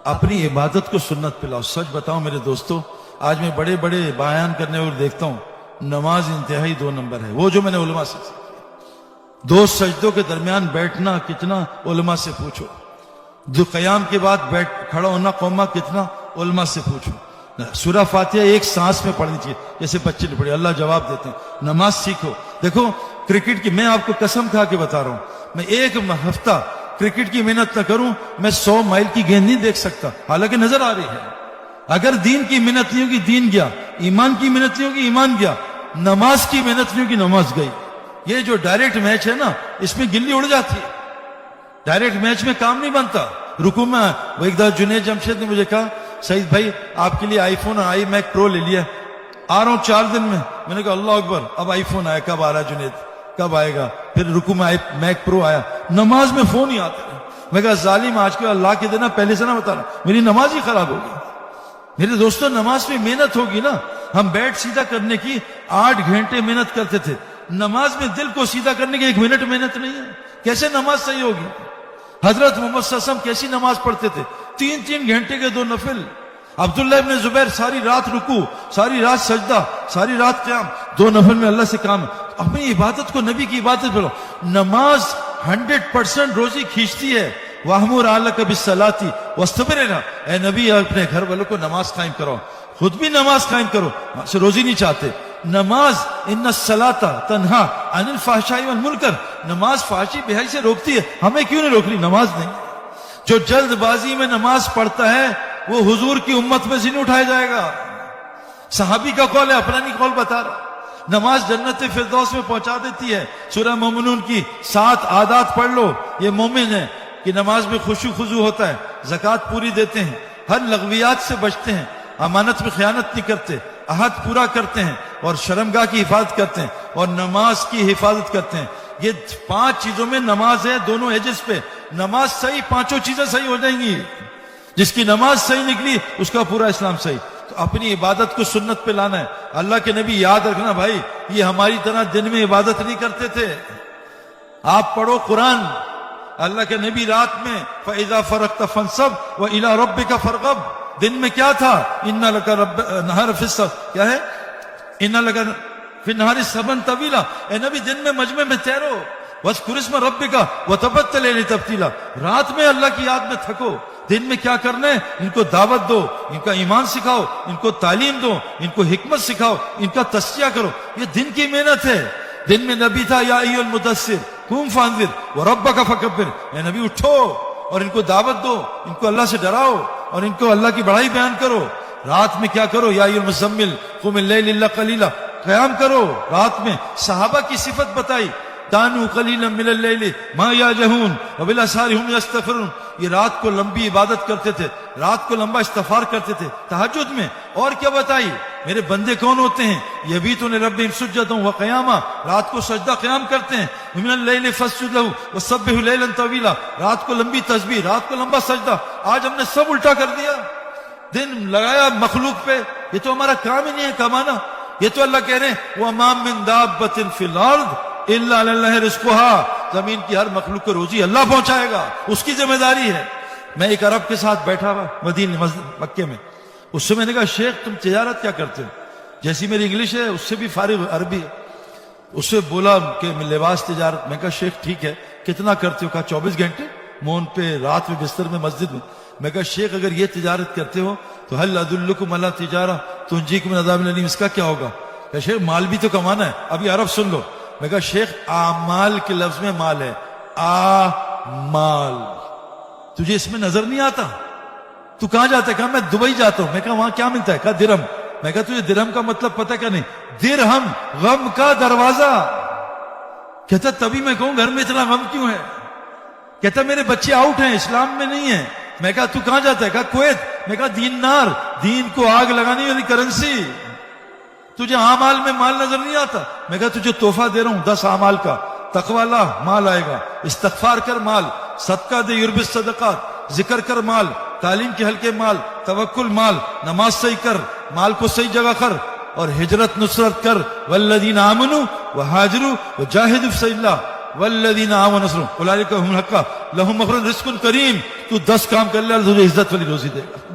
اپنی عبادت کو سنت پہ لاؤ. سچ بتاؤں میرے دوستو، آج میں بڑے بڑے بیان کرنے اور دیکھتا ہوں نماز انتہائی 2 نمبر ہے. وہ جو میں نے علماء سے 2 سجدوں کے درمیان بیٹھنا کتنا، علماء سے پوچھو. دو قیام کے بعد کھڑا ہونا قومہ کتنا، علماء سے پوچھو. سورہ فاتحہ ایک سانس میں پڑھنی چاہیے جیسے بچے نے پڑھی، اللہ جواب دیتے ہیں. نماز سیکھو. دیکھو کرکٹ کی، میں آپ کو قسم کھا کے بتا رہا ہوں، میں ایک ہفتہ کرکٹ کی محنت نہ کروں میں 100 مائل کی گیند نہیں دیکھ سکتا، حالانکہ نظر آ رہی ہے. اگر دین کی محنت نہیں ہوگی دین گیا، ایمان کی محنت نہیں ہوگی ایمان گیا، نماز کی محنت نہیں ہوگی نماز گئی. یہ جو ڈائریکٹ میچ ہے نا، اس میں گلی اڑ جاتی ہے. ڈائریکٹ میچ میں کام نہیں بنتا. رکوع میں وہ ایک دفعہ جنید جمشید نے مجھے کہا سعید بھائی آپ کے لیے آئی فون اور آئی میک پرو لے لیا، آ رہا ہوں 4 دن میں. میں نے کہا اللہ اکبر، اب آئی فون آیا، کب آ رہا ہے جنید، کب آئے گا؟ پھر رکوع میں آئی میک پرو آیا، نماز میں فون ہی آتا ہے. میں کہا ظالم، آج کے اللہ کے دینا پہلے سے نہ بتا رہا، میری نماز ہی خراب ہوگی. میرے دوستوں نماز میں محنت ہوگی نا. ہم بیٹھ سیدھا کرنے کی 8 گھنٹے محنت کرتے تھے، نماز میں دل کو سیدھا کرنے کی 1 منٹ محنت نہیں ہے. کیسے نماز صحیح ہوگی؟ حضرت محمد صلی اللہ علیہ وسلم کیسی نماز پڑھتے تھے؟ 3 گھنٹے کے 2 نفل. عبداللہ ابن زبیر ساری رات رکوع، ساری رات سجدہ، ساری رات قیام، 2 نفل میں اللہ سے کام. اپنی عبادت کو نبی کی عبادت پڑھو. نماز 100% روزی کھینچتی ہے. وَأْمُرْ أَهْلَكَ بِالصَّلَاةِ وَاصْطَبِرْ عَلَيْهَا. اے نبی اپنے گھر والوں کو نماز قائم کرو، خود بھی نماز قائم کرو. سے روزی نہیں چاہتے. نماز ان الصلاۃ تنہا عن الفحشاء والمنکر، نماز فحشی بے سے روکتی ہے. ہمیں کیوں نہیں روک رہی؟ نماز نہیں. جو جلد بازی میں نماز پڑھتا ہے وہ حضور کی امت میں سے نہیں اٹھایا جائے گا. صحابی کا قول ہے، اپنا نہیں قول بتا رہا. نماز جنت فردوس میں پہنچا دیتی ہے. سورہ مومنون کی 7 عادات پڑھ لو. یہ مومن ہے کہ نماز میں خشوع خضوع ہوتا ہے، زکوٰۃ پوری دیتے ہیں، ہر لغویات سے بچتے ہیں، امانت میں خیانت نہیں کرتے، عہد پورا کرتے ہیں اور شرمگاہ کی حفاظت کرتے ہیں اور نماز کی حفاظت کرتے ہیں. یہ 5 چیزوں میں نماز ہے دونوں ایجز پہ. نماز صحیح، 5 چیزیں صحیح ہو جائیں گی. جس کی نماز صحیح نکلی اس کا پورا اسلام صحیح. تو اپنی عبادت کو سنت پہ لانا ہے. اللہ کے نبی یاد رکھنا بھائی، یہ ہماری طرح دن میں عبادت نہیں کرتے تھے. آپ پڑھو قرآن، اللہ کے نبی رات میں فَإِذَا فَرَغْتَ فَانصَبْ وَإِلَىٰ رَبِّكَ فَارْغَب. دن میں کیا تھا؟ إِنَّ لَكَ نَهَارَ فِي السَّبْحِ، کیا ہے؟ إِنَّ لَكَ فِي النَّهَارِ سَبْحًا طَوِيلًا. اے نبی دن میں مجمع میں تیرو، وَاذْكُرِ اسْمَ رَبِّكَ وَتَبَتَّلْ إِلَيْهِ تَبْتِيلًا. رات میں اللہ کی یاد میں تھکو، دن میں کیا کرنا ہے؟ ان کو دعوت دو، ان کا ایمان سکھاؤ، ان کو تعلیم دو، ان کو حکمت سکھاؤ، ان کا تزکیہ کرو. یہ دن کی محنت ہے. دن میں نبی تھا یا ایھا المدثر قم فانذر وربک فکبر. اے نبی اٹھو اور ان کو دعوت دو، ان کو اللہ سے ڈراؤ اور ان کو اللہ کی بڑائی بیان کرو. رات میں کیا کرو؟ یا ایھا المزمل قم اللیل الا قلیلا، قیام کرو رات میں. صحابہ کی صفت بتائی، کانوا قلیلا من اللیل ما یہجعون وبالاسحار هم یستغفرون. یہ رات کو لمبی عبادت کرتے تھے، رات کو لمبا استغفار کرتے تھے تہجد میں. اور کیا بتائی؟ میرے بندے کون ہوتے ہیں؟ یبیتون لربہم سجدا وقیاما، رات کو سجدہ قیام کرتے ہیں. ومن اللیل فاسجد لہ وسبحہ لیلا طویلا، رات کو لمبی تسبیح، رات کو لمبا سجدہ. آج ہم نے سب الٹا کر دیا، دن لگایا مخلوق پہ. یہ تو ہمارا کام ہی نہیں ہے کمانا. یہ تو اللہ کہہ رہے ہیں وما من دابۃ فی الارض الا علی اللہ رزقها، زمین کی ہر مخلوق کو روزی اللہ پہنچائے گا، اس کی ذمہ داری ہے. میں ایک عرب کے ساتھ بیٹھا ہوا مدینے مکے میں، اس سے میں نے کہا شیخ تم تجارت کیا کرتے ہو؟ جیسی میری انگلش ہے اس سے بھی فارغ عربی ہے. اس سے بولا کہ میں لباس تجارت. میں کہا شیخ ٹھیک ہے کتنا کرتے ہو؟ کہا 24 گھنٹے مون پہ، رات میں بستر میں، مسجد میں. میں کہا شیخ اگر یہ تجارت کرتے ہو تو هل ادلکم علی تجارہ تنجیکم من عذاب الیم، اس کا کیا ہوگا؟ کہ شیخ مال بھی تو کمانا ہے. ابھی عرب سن لو. میں کہا شیخ اعمال کے لفظ میں مال ہے، مال تجھے اس میں نظر نہیں آتا؟ تو کہاں جاتا ہے؟ کہا میں دبئی جاتا ہوں. میں کہا وہاں کیا ملتا ہے؟ کہا درہم. میں کہا تجھے درہم کا مطلب پتہ کیا نہیں؟ درہم غم کا دروازہ. کہتا تبھی میں کہوں گھر میں اتنا غم کیوں ہے؟ کہتا میرے بچے آؤٹ ہیں، اسلام میں نہیں ہیں. میں کہا تو کہاں جاتا ہے؟ کہا کویت. میں کہا دینار، دین کو آگ لگانے والی کرنسی. تجھے اعمال میں مال نظر نہیں آتا؟ میں کہا تجھے تحفہ دے رہا ہوں 10 اعمال کا. تقوی لا، مال آئے گا. استغفار کر، مال. صدقہ دے، یربی الصدقات. ذکر کر، مال. تعلیم کے حلقے، مال. توکل، مال. نماز صحیح کر، مال کو صحیح جگہ کر. اور ہجرت نصرت کر. والذین آمنوا وہاجروا وجاہدوا فی سبیل اللہ. والذین آمنوا نصر اولئک هم الحق لهم مغفرۃ رزق کریم. تو 10 کام کر لے اللہ تجھے عزت والی روزی دے گا.